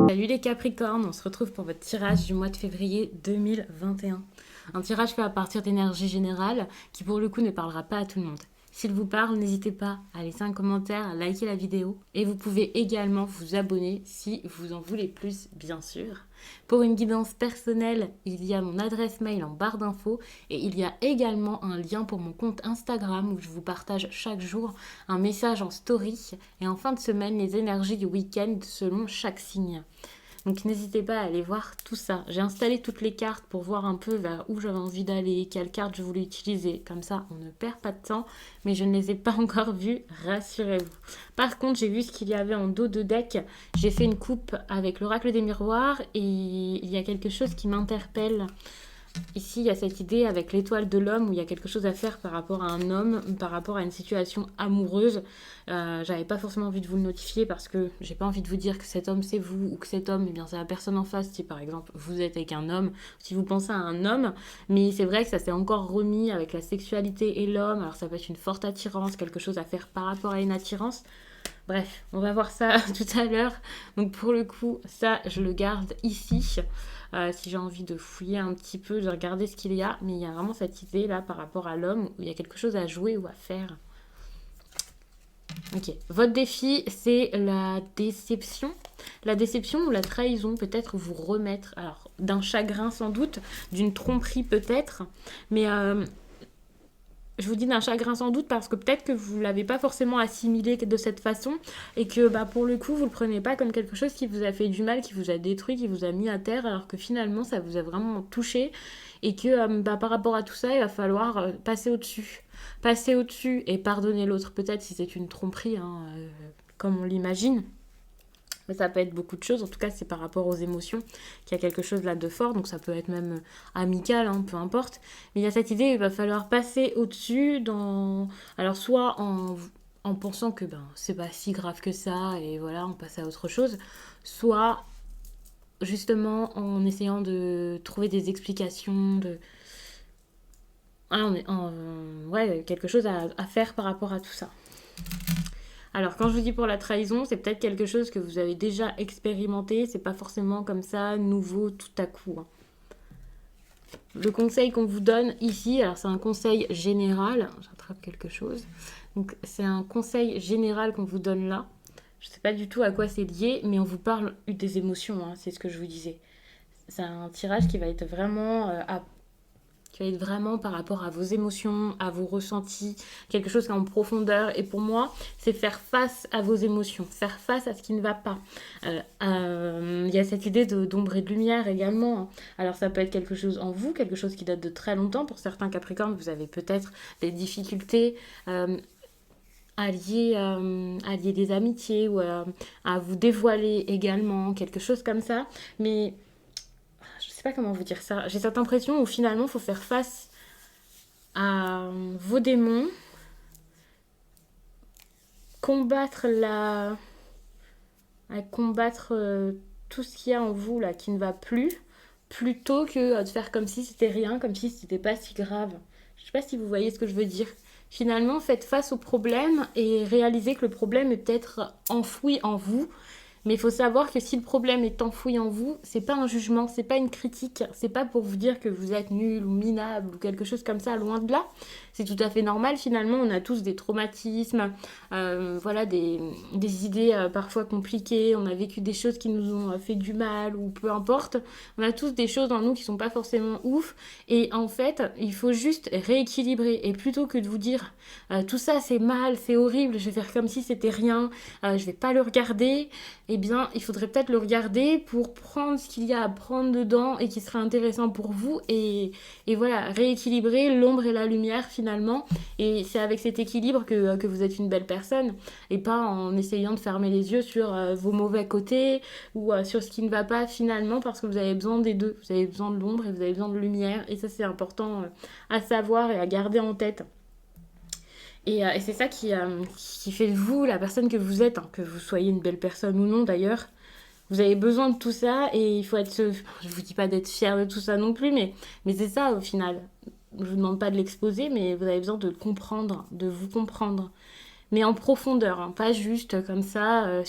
Salut les Capricornes, on se retrouve pour votre tirage du mois de février 2021. Un tirage fait à partir d'énergie générale qui pour le coup ne parlera pas à tout le monde. S'il vous parle, n'hésitez pas à laisser un commentaire, à liker la vidéo et vous pouvez également vous abonner si vous en voulez plus, bien sûr. Pour une guidance personnelle, il y a mon adresse mail en barre d'infos et il y a également un lien pour mon compte Instagram où je vous partage chaque jour un message en story et en fin de semaine les énergies du week-end selon chaque signe. Donc n'hésitez pas à aller voir tout ça. J'ai installé toutes les cartes pour voir un peu vers où j'avais envie d'aller, quelle carte je voulais utiliser. Comme ça, on ne perd pas de temps, mais je ne les ai pas encore vues, rassurez-vous. Par contre, j'ai vu ce qu'il y avait en dos de deck. J'ai fait une coupe avec l'oracle des miroirs et il y a quelque chose qui m'interpelle. Ici, il y a cette idée avec l'étoile de l'homme où il y a quelque chose à faire par rapport à un homme, par rapport à une situation amoureuse. J'avais pas forcément envie de vous le notifier parce que j'ai pas envie de vous dire que cet homme c'est vous ou que cet homme, eh bien, c'est la personne en face. Si par exemple vous êtes avec un homme, si vous pensez à un homme, mais c'est vrai que ça s'est encore remis avec la sexualité et l'homme. Alors ça peut être une forte attirance, quelque chose à faire par rapport à une attirance. Bref, on va voir ça tout à l'heure. Donc pour le coup, ça, je le garde ici. Si j'ai envie de fouiller un petit peu, de regarder ce qu'il y a. Mais il y a vraiment cette idée là par rapport à l'homme où il y a quelque chose à jouer ou à faire. Ok, votre défi, c'est la déception. La déception ou la trahison, peut-être vous remettre, alors d'un chagrin sans doute, d'une tromperie peut-être, mais je vous dis d'un chagrin sans doute parce que peut-être que vous ne l'avez pas forcément assimilé de cette façon et que pour le coup vous ne le prenez pas comme quelque chose qui vous a fait du mal, qui vous a détruit, qui vous a mis à terre alors que finalement ça vous a vraiment touché et que par rapport à tout ça il va falloir passer au-dessus. Passer au-dessus et pardonner l'autre peut-être si c'est une tromperie comme on l'imagine. Mais ça peut être beaucoup de choses, en tout cas c'est par rapport aux émotions qu'il y a quelque chose là de fort, donc ça peut être même amical, peu importe. Mais il y a cette idée, il va falloir passer au-dessus alors soit en pensant que c'est pas si grave que ça, et voilà, on passe à autre chose, soit justement en essayant de trouver des explications, quelque chose à faire par rapport à tout ça. Alors, quand je vous dis pour la trahison, c'est peut-être quelque chose que vous avez déjà expérimenté. C'est pas forcément comme ça, nouveau, tout à coup. Le conseil qu'on vous donne ici, alors c'est un conseil général. J'attrape quelque chose. Donc, c'est un conseil général qu'on vous donne là. Je sais pas du tout à quoi c'est lié, mais on vous parle des émotions, c'est ce que je vous disais. C'est un tirage qui va être vraiment par rapport à vos émotions, à vos ressentis, quelque chose qui est en profondeur. Et pour moi, c'est faire face à vos émotions, faire face à ce qui ne va pas. Il y a cette idée d'ombre et de lumière également. Alors ça peut être quelque chose en vous, quelque chose qui date de très longtemps. Pour certains Capricornes, vous avez peut-être des difficultés à lier des amitiés ou à vous dévoiler également, quelque chose comme ça. Mais je sais pas comment vous dire ça. J'ai cette impression où finalement, il faut faire face à vos démons, combattre tout ce qu'il y a en vous là qui ne va plus, plutôt que de faire comme si c'était rien, comme si c'était pas si grave. Je sais pas si vous voyez ce que je veux dire. Finalement, faites face au problème et réalisez que le problème est peut-être enfoui en vous. Mais il faut savoir que si le problème est enfoui en vous, c'est pas un jugement, c'est pas une critique, c'est pas pour vous dire que vous êtes nul ou minable ou quelque chose comme ça, loin de là. C'est tout à fait normal finalement, on a tous des traumatismes, des idées parfois compliquées, on a vécu des choses qui nous ont fait du mal ou peu importe. On a tous des choses en nous qui sont pas forcément ouf et en fait, il faut juste rééquilibrer et plutôt que de vous dire tout ça c'est mal, c'est horrible, je vais faire comme si c'était rien, je vais pas le regarder, eh bien, il faudrait peut-être le regarder pour prendre ce qu'il y a à prendre dedans et qui serait intéressant pour vous et voilà, rééquilibrer l'ombre et la lumière finalement. Et c'est avec cet équilibre que vous êtes une belle personne et pas en essayant de fermer les yeux sur vos mauvais côtés ou sur ce qui ne va pas finalement parce que vous avez besoin des deux. Vous avez besoin de l'ombre et vous avez besoin de lumière et ça c'est important à savoir et à garder en tête. Et c'est ça qui fait de vous la personne que vous êtes, que vous soyez une belle personne ou non d'ailleurs. Vous avez besoin de tout ça et il faut être... Je vous dis pas d'être fier de tout ça non plus, mais c'est ça au final. Je vous demande pas de l'exposer, mais vous avez besoin de comprendre, de vous comprendre. mais en profondeur, hein, pas juste comme ça,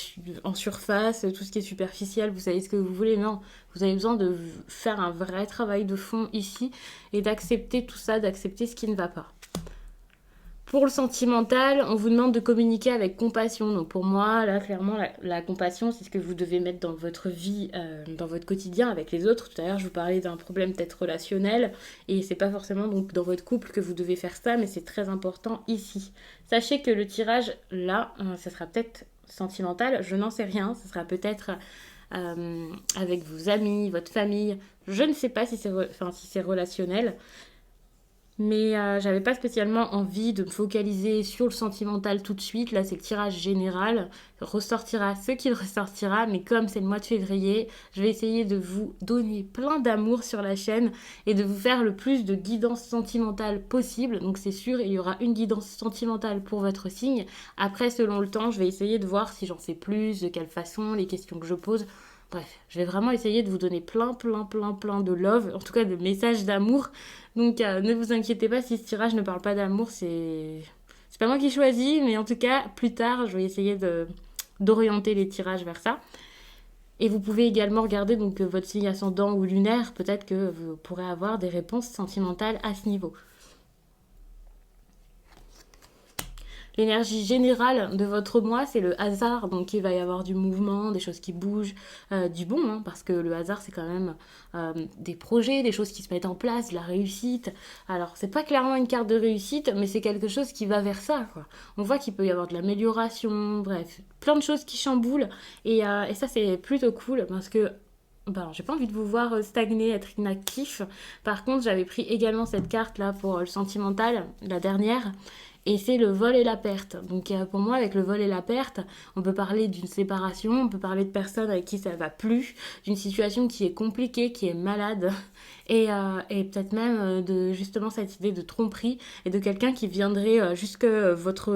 en surface, tout ce qui est superficiel, vous savez ce que vous voulez, non. Vous avez besoin de faire un vrai travail de fond ici et d'accepter tout ça, d'accepter ce qui ne va pas. Pour le sentimental, on vous demande de communiquer avec compassion. Donc pour moi, là, clairement, la compassion, c'est ce que vous devez mettre dans votre vie, dans votre quotidien avec les autres. Tout à l'heure, je vous parlais d'un problème peut-être relationnel. Et c'est pas forcément donc dans votre couple que vous devez faire ça, mais c'est très important ici. Sachez que le tirage, là, ça sera peut-être sentimental, je n'en sais rien. Ça sera peut-être avec vos amis, votre famille. Je ne sais pas si si c'est relationnel. Mais j'avais pas spécialement envie de me focaliser sur le sentimental tout de suite. Là, c'est le tirage général. Ressortira ce qu'il ressortira. Mais comme c'est le mois de février, je vais essayer de vous donner plein d'amour sur la chaîne et de vous faire le plus de guidance sentimentale possible. Donc c'est sûr, il y aura une guidance sentimentale pour votre signe. Après, selon le temps, je vais essayer de voir si j'en sais plus, de quelle façon, les questions que je pose. Bref, je vais vraiment essayer de vous donner plein de love, en tout cas de messages d'amour. Donc ne vous inquiétez pas si ce tirage ne parle pas d'amour, c'est pas moi qui choisis, mais en tout cas, plus tard, je vais essayer d'orienter les tirages vers ça. Et vous pouvez également regarder donc votre signe ascendant ou lunaire, peut-être que vous pourrez avoir des réponses sentimentales à ce niveau. L'énergie générale de votre mois, c'est le hasard, donc il va y avoir du mouvement, des choses qui bougent, du bon, hein, parce que le hasard, c'est quand même des projets, des choses qui se mettent en place, de la réussite. Alors, c'est pas clairement une carte de réussite, mais c'est quelque chose qui va vers ça, quoi. On voit qu'il peut y avoir de l'amélioration, bref, plein de choses qui chamboulent, et ça, c'est plutôt cool, parce que j'ai pas envie de vous voir stagner, être inactif. Par contre, j'avais pris également cette carte là pour le sentimental, la dernière. Et c'est le vol et la perte. Donc pour moi, avec le vol et la perte, on peut parler d'une séparation, on peut parler de personnes avec qui ça va plus, d'une situation qui est compliquée, qui est malade, et peut-être même de justement cette idée de tromperie et de quelqu'un qui viendrait jusqu'à votre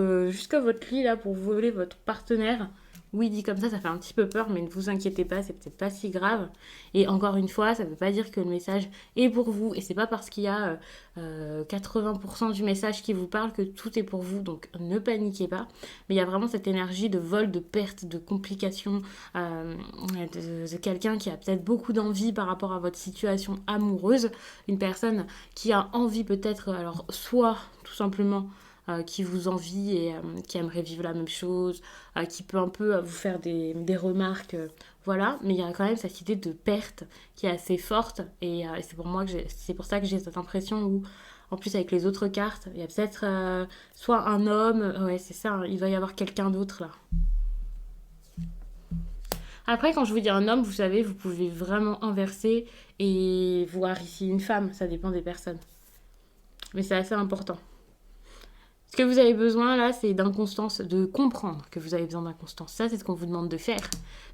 lit là pour voler votre partenaire. Oui, dit comme ça fait un petit peu peur, mais ne vous inquiétez pas, c'est peut-être pas si grave. Et encore une fois, ça ne veut pas dire que le message est pour vous. Et c'est pas parce qu'il y a 80% du message qui vous parle que tout est pour vous. Donc ne paniquez pas. Mais il y a vraiment cette énergie de vol, de perte, de complication, de quelqu'un qui a peut-être beaucoup d'envie par rapport à votre situation amoureuse. Une personne qui a envie peut-être, alors soit tout simplement qui vous envie et qui aimerait vivre la même chose, qui peut un peu vous faire des remarques, voilà. Mais il y a quand même cette idée de perte qui est assez forte et c'est pour ça que j'ai cette impression où, en plus avec les autres cartes, il y a peut-être soit un homme, ouais c'est ça, hein, il va y avoir quelqu'un d'autre là. Après, quand je vous dis un homme, vous savez, vous pouvez vraiment inverser et voir ici une femme, ça dépend des personnes. Mais c'est assez important. Ce que vous avez besoin là, c'est d'inconstance, de comprendre que vous avez besoin d'inconstance. Ça, c'est ce qu'on vous demande de faire.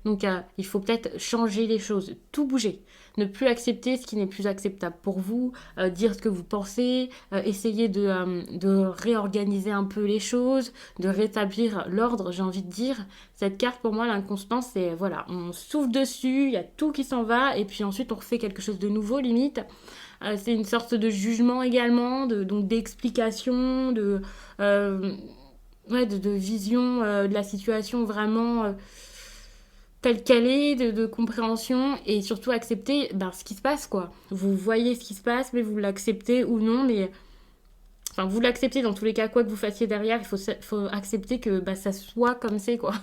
Donc, il faut peut-être changer les choses, tout bouger. Ne plus accepter ce qui n'est plus acceptable pour vous, dire ce que vous pensez, essayer de réorganiser un peu les choses, de rétablir l'ordre, j'ai envie de dire. Cette carte, pour moi, l'inconstance, c'est voilà, on souffle dessus, il y a tout qui s'en va, et puis ensuite on refait quelque chose de nouveau, limite. C'est une sorte de jugement également, donc d'explication, de vision de la situation vraiment telle qu'elle est, de compréhension et surtout accepter ce qui se passe quoi. Vous voyez ce qui se passe, mais vous l'acceptez ou non, mais enfin vous l'acceptez dans tous les cas, quoi que vous fassiez derrière, il faut accepter que ça soit comme c'est quoi.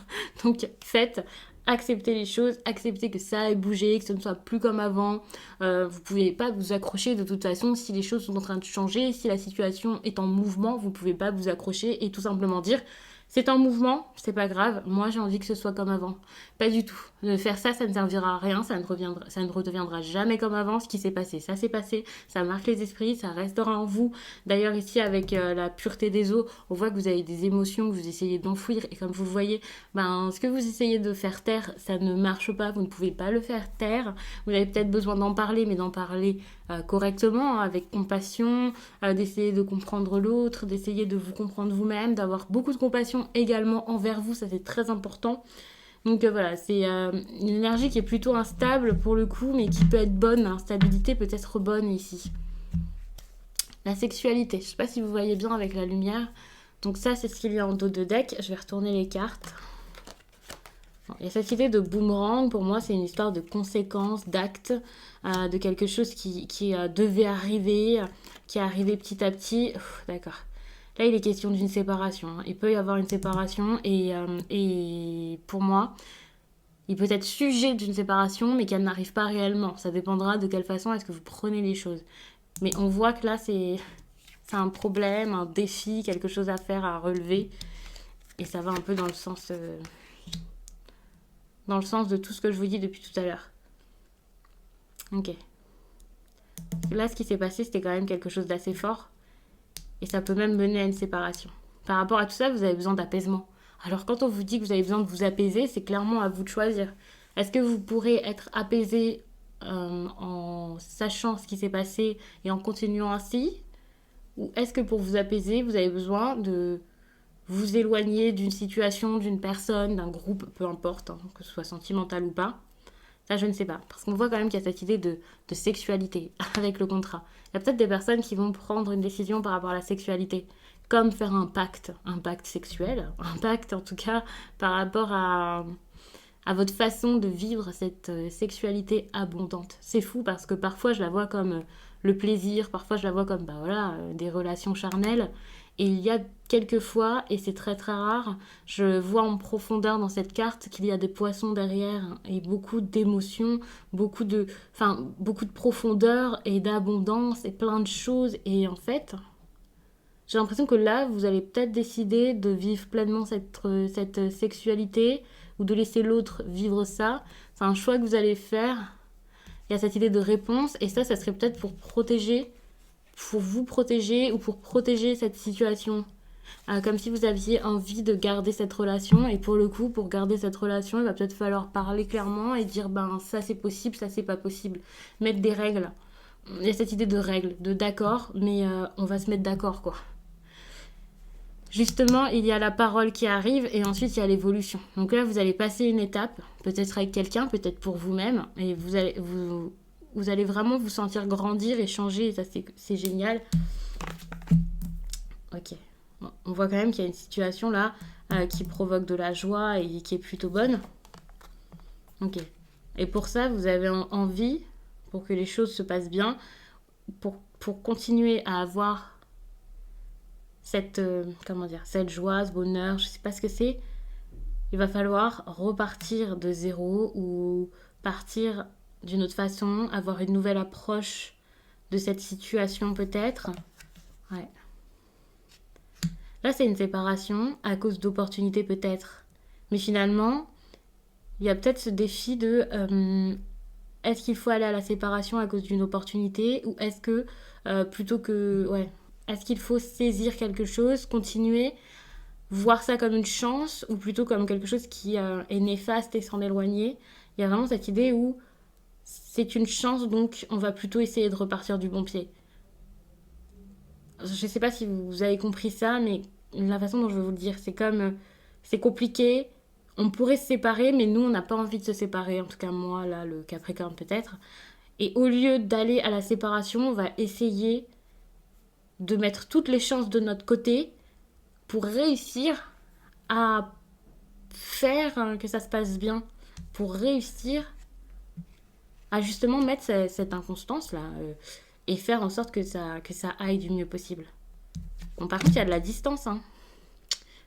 Donc faites. Acceptez les choses, acceptez que ça ait bougé, que ce ne soit plus comme avant. Vous pouvez pas vous accrocher de toute façon si les choses sont en train de changer, si la situation est en mouvement, vous pouvez pas vous accrocher et tout simplement dire c'est en mouvement, c'est pas grave, moi j'ai envie que ce soit comme avant. Pas du tout. De faire ça, ça ne servira à rien, ça ne redeviendra jamais comme avant. Ce qui s'est passé, ça s'est passé, ça marque les esprits, ça restera en vous. D'ailleurs ici avec la pureté des eaux, on voit que vous avez des émotions que vous essayez d'enfouir et comme vous le voyez, ce que vous essayez de faire taire, ça ne marche pas, vous ne pouvez pas le faire taire. Vous avez peut-être besoin d'en parler, mais d'en parler correctement, avec compassion, d'essayer de comprendre l'autre, d'essayer de vous comprendre vous-même, d'avoir beaucoup de compassion également envers vous, ça c'est très important. Donc voilà, c'est une énergie qui est plutôt instable pour le coup, mais qui peut être bonne, l'instabilité peut être bonne ici. La sexualité, je sais pas si vous voyez bien avec la lumière, Donc ça, c'est ce qu'il y a en dos de deck. Je vais retourner les cartes. Bon, il y a cette idée de boomerang. Pour moi, c'est une histoire de conséquences, d'actes, de quelque chose qui devait arriver, qui est arrivé petit à petit. D'accord. Là, il est question d'une séparation. Hein. Il peut y avoir une séparation et pour moi, il peut être sujet d'une séparation, mais qu'elle n'arrive pas réellement. Ça dépendra de quelle façon est-ce que vous prenez les choses. Mais on voit que là, c'est un problème, un défi, quelque chose à faire, à relever. Et ça va un peu dans le sens de tout ce que je vous dis depuis tout à l'heure. Ok. Là, ce qui s'est passé, c'était quand même quelque chose d'assez fort. Et ça peut même mener à une séparation. Par rapport à tout ça, vous avez besoin d'apaisement. Alors quand on vous dit que vous avez besoin de vous apaiser, c'est clairement à vous de choisir. Est-ce que vous pourrez être apaisé en sachant ce qui s'est passé et en continuant ainsi? Ou est-ce que pour vous apaiser, vous avez besoin de vous éloigner d'une situation, d'une personne, d'un groupe, peu importe, hein, que ce soit sentimental ou pas? Ça, je ne sais pas. Parce qu'on voit quand même qu'il y a cette idée de sexualité avec le contrat. Il y a peut-être des personnes qui vont prendre une décision par rapport à la sexualité, comme faire un pacte sexuel, un pacte en tout cas par rapport à votre façon de vivre cette sexualité abondante. C'est fou parce que parfois je la vois comme le plaisir, parfois je la vois comme des relations charnelles. Et il y a quelques fois, et c'est très très rare, je vois en profondeur dans cette carte qu'il y a des poissons derrière et beaucoup d'émotions, beaucoup de profondeur et d'abondance et plein de choses. Et en fait, j'ai l'impression que là, vous allez peut-être décider de vivre pleinement cette sexualité ou de laisser l'autre vivre ça. C'est un choix que vous allez faire. Il y a cette idée de réponse et ça serait peut-être pour vous protéger ou pour protéger cette situation. Comme si vous aviez envie de garder cette relation et pour le coup, pour garder cette relation, il va peut-être falloir parler clairement et dire ça c'est possible, ça c'est pas possible. Mettre des règles. Il y a cette idée de règles, de d'accord, mais on va se mettre d'accord quoi. Justement, il y a la parole qui arrive et ensuite il y a l'évolution. Donc là, vous allez passer une étape, peut-être avec quelqu'un, peut-être pour vous-même, et vous allez vraiment vous sentir grandir et changer, et ça c'est génial. Ok. Bon, on voit quand même qu'il y a une situation là qui provoque de la joie et qui est plutôt bonne. Ok. Et pour ça, vous avez envie, pour que les choses se passent bien, pour continuer à avoir cette joie, ce bonheur, je sais pas ce que c'est, il va falloir repartir de zéro ou partir d'une autre façon, avoir une nouvelle approche de cette situation peut-être. Ouais. Là, c'est une séparation à cause d'opportunités peut-être. Mais finalement, il y a peut-être ce défi de est-ce qu'il faut aller à la séparation à cause d'une opportunité ou est-ce que plutôt que... Ouais, est-ce qu'il faut saisir quelque chose, continuer, voir ça comme une chance ou plutôt comme quelque chose qui est néfaste et s'en éloigner? Il y a vraiment cette idée où c'est une chance, donc on va plutôt essayer de repartir du bon pied. Je ne sais pas si vous avez compris ça, mais la façon dont je vais vous le dire, c'est comme... c'est compliqué, on pourrait se séparer, mais nous, on n'a pas envie de se séparer. En tout cas, moi, là, le Capricorne peut-être. Et au lieu d'aller à la séparation, on va essayer de mettre toutes les chances de notre côté pour réussir à faire que ça se passe bien, pour réussir à justement mettre cette inconstance là et faire en sorte que ça aille du mieux possible. Bon, par contre, il y a de la distance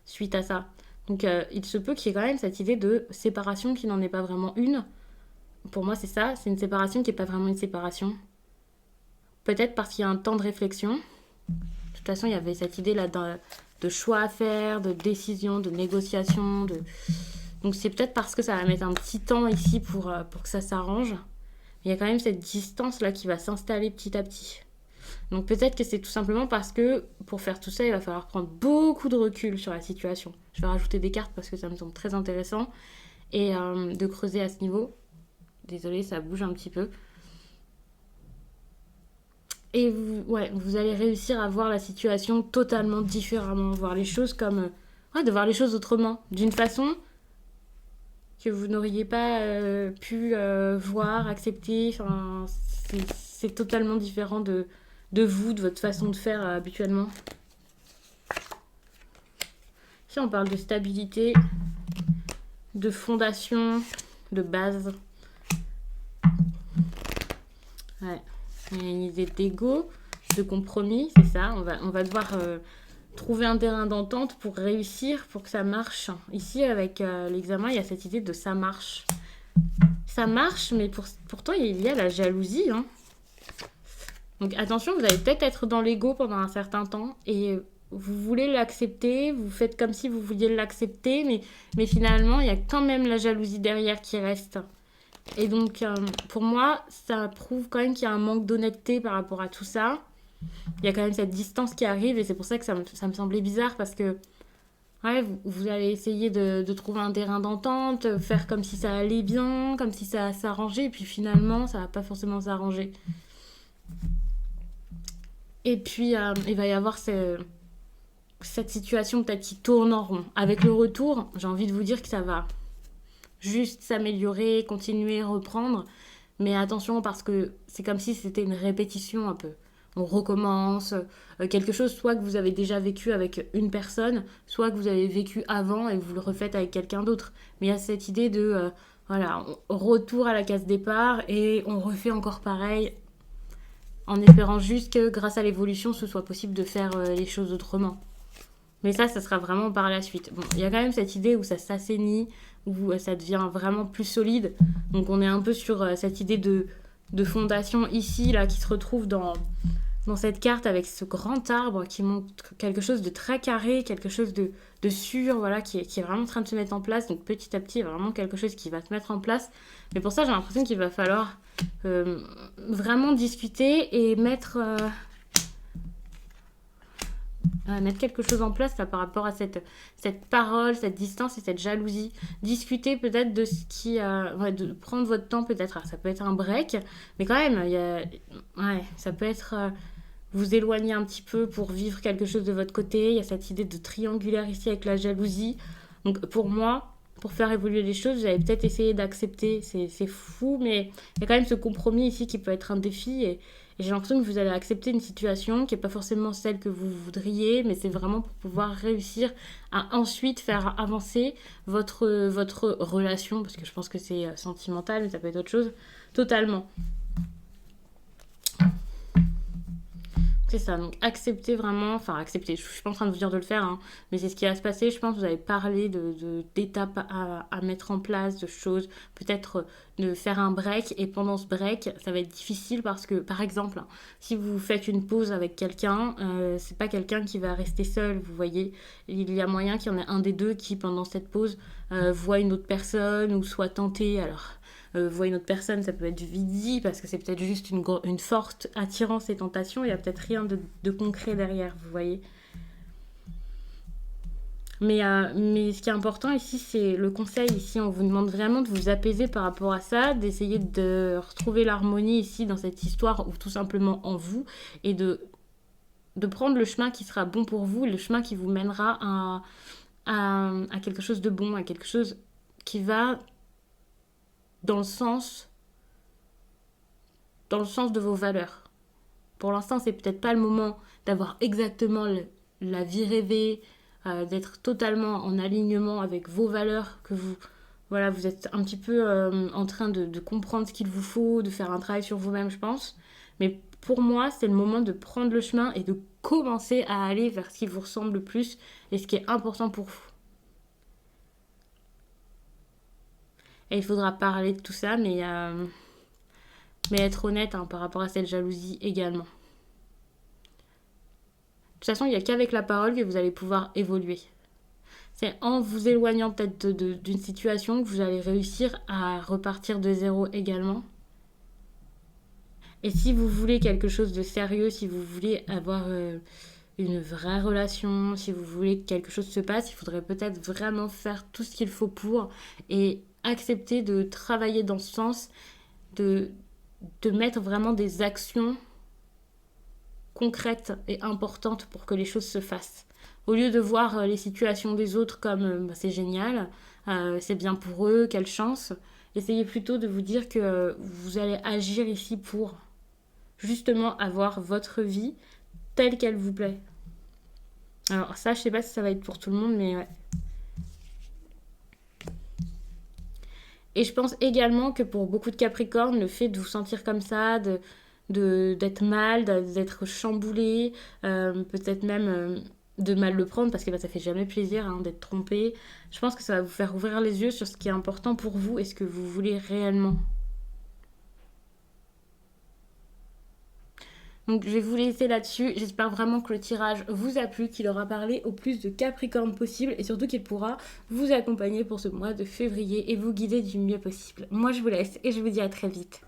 suite à ça. Donc, il se peut qu'il y ait quand même cette idée de séparation qui n'en est pas vraiment une. Pour moi, c'est ça, c'est une séparation qui n'est pas vraiment une séparation. Peut-être parce qu'il y a un temps de réflexion. De toute façon, il y avait cette idée là de choix à faire, de décision, de négociation. Donc c'est peut-être parce que ça va mettre un petit temps ici pour que ça s'arrange. Mais il y a quand même cette distance là qui va s'installer petit à petit. Donc peut-être que c'est tout simplement parce que pour faire tout ça, il va falloir prendre beaucoup de recul sur la situation. Je vais rajouter des cartes parce que ça me semble très intéressant. Et de creuser à ce niveau. Désolée, ça bouge un petit peu. Et vous allez réussir à voir la situation totalement différemment, voir les choses comme... de voir les choses autrement, d'une façon que vous n'auriez pas pu voir, accepter. Enfin, c'est totalement différent de vous, de votre façon de faire habituellement. Ici, on parle de stabilité, de fondation, de base. Ouais. Il y a une idée d'ego, de compromis, c'est ça. On va devoir trouver un terrain d'entente pour réussir, pour que ça marche. Ici, avec l'examen, il y a cette idée de ça marche. Ça marche, mais pourtant, il y a la jalousie. Hein. Donc attention, vous allez peut-être être dans l'ego pendant un certain temps et vous voulez l'accepter, vous faites comme si vous vouliez l'accepter, mais finalement, il y a quand même la jalousie derrière qui reste. Et donc, pour moi, ça prouve quand même qu'il y a un manque d'honnêteté par rapport à tout ça. Il y a quand même cette distance qui arrive et c'est pour ça que ça me semblait bizarre parce que ouais, vous allez essayer de trouver un terrain d'entente, faire comme si ça allait bien, comme si ça s'arrangeait, et puis finalement, ça va pas forcément s'arranger. Et puis, il va y avoir cette situation peut-être qui tourne en rond. Avec le retour, j'ai envie de vous dire que ça va juste s'améliorer, continuer, reprendre. Mais attention, parce que c'est comme si c'était une répétition un peu. On recommence quelque chose, soit que vous avez déjà vécu avec une personne, soit que vous avez vécu avant et vous le refaites avec quelqu'un d'autre. Mais il y a cette idée de, voilà, retour à la case départ et on refait encore pareil, en espérant juste que grâce à l'évolution, ce soit possible de faire les choses autrement. Mais ça sera vraiment par la suite. Bon, il y a quand même cette idée où ça s'assainit, où ça devient vraiment plus solide. Donc on est un peu sur cette idée de fondation ici, là, qui se retrouve dans cette carte avec ce grand arbre qui montre quelque chose de très carré, quelque chose de sûr, voilà, qui est vraiment en train de se mettre en place. Donc petit à petit, il y a vraiment quelque chose qui va se mettre en place. Mais pour ça, j'ai l'impression qu'il va falloir vraiment discuter et mettre quelque chose en place là, par rapport à cette parole, cette distance et cette jalousie. Discuter peut-être de ce qui... ouais, de prendre votre temps peut-être. Alors, ça peut être un break, mais quand même, ça peut être... vous éloigner un petit peu pour vivre quelque chose de votre côté. Il y a cette idée de triangulaire ici avec la jalousie. Donc pour moi, pour faire évoluer les choses, vous allez peut-être essayer d'accepter. C'est fou, mais il y a quand même ce compromis ici qui peut être un défi. Et j'ai l'impression que vous allez accepter une situation qui n'est pas forcément celle que vous voudriez, mais c'est vraiment pour pouvoir réussir à ensuite faire avancer votre relation, parce que je pense que c'est sentimental, mais ça peut être autre chose, totalement. C'est ça, donc accepter vraiment, enfin accepter, je suis pas en train de vous dire de le faire, hein, mais c'est ce qui va se passer, je pense que vous avez parlé d'étapes à mettre en place, de choses, peut-être de faire un break, et pendant ce break, ça va être difficile parce que, par exemple, si vous faites une pause avec quelqu'un, c'est pas quelqu'un qui va rester seul, vous voyez, il y a moyen qu'il y en ait un des deux qui, pendant cette pause, voit une autre personne ou soit tenté, alors... voit une autre personne, ça peut être du vidi parce que c'est peut-être juste une forte attirance et tentation, il n'y a peut-être rien de concret derrière, vous voyez. Mais ce qui est important ici, c'est le conseil. Ici, on vous demande vraiment de vous apaiser par rapport à ça, d'essayer de retrouver l'harmonie ici dans cette histoire ou tout simplement en vous et de prendre le chemin qui sera bon pour vous, le chemin qui vous mènera à quelque chose de bon, à quelque chose qui va dans le sens de vos valeurs. Pour l'instant, c'est peut-être pas le moment d'avoir exactement la vie rêvée, d'être totalement en alignement avec vos valeurs, que voilà, vous êtes un petit peu en train de comprendre ce qu'il vous faut, de faire un travail sur vous-même, je pense. Mais pour moi, c'est le moment de prendre le chemin et de commencer à aller vers ce qui vous ressemble le plus et ce qui est important pour vous. Et il faudra parler de tout ça, mais être honnête par rapport à cette jalousie également. De toute façon, il n'y a qu'avec la parole que vous allez pouvoir évoluer. C'est en vous éloignant peut-être d'une situation que vous allez réussir à repartir de zéro également. Et si vous voulez quelque chose de sérieux, si vous voulez avoir une vraie relation, si vous voulez que quelque chose se passe, il faudrait peut-être vraiment faire tout ce qu'il faut pour et accepter de travailler dans ce sens, de mettre vraiment des actions concrètes et importantes pour que les choses se fassent. Au lieu de voir les situations des autres comme c'est génial, c'est bien pour eux, quelle chance, essayez plutôt de vous dire que vous allez agir ici pour justement avoir votre vie telle qu'elle vous plaît. Alors ça, je sais pas si ça va être pour tout le monde, mais ouais. Et je pense également que pour beaucoup de Capricornes, le fait de vous sentir comme ça, d'être mal, d'être chamboulé, peut-être même de mal le prendre parce que bah, ça fait jamais plaisir hein, d'être trompé. Je pense que ça va vous faire ouvrir les yeux sur ce qui est important pour vous et ce que vous voulez réellement. Donc je vais vous laisser là-dessus. J'espère vraiment que le tirage vous a plu, qu'il aura parlé au plus de Capricorne possible et surtout qu'il pourra vous accompagner pour ce mois de février et vous guider du mieux possible. Moi je vous laisse et je vous dis à très vite.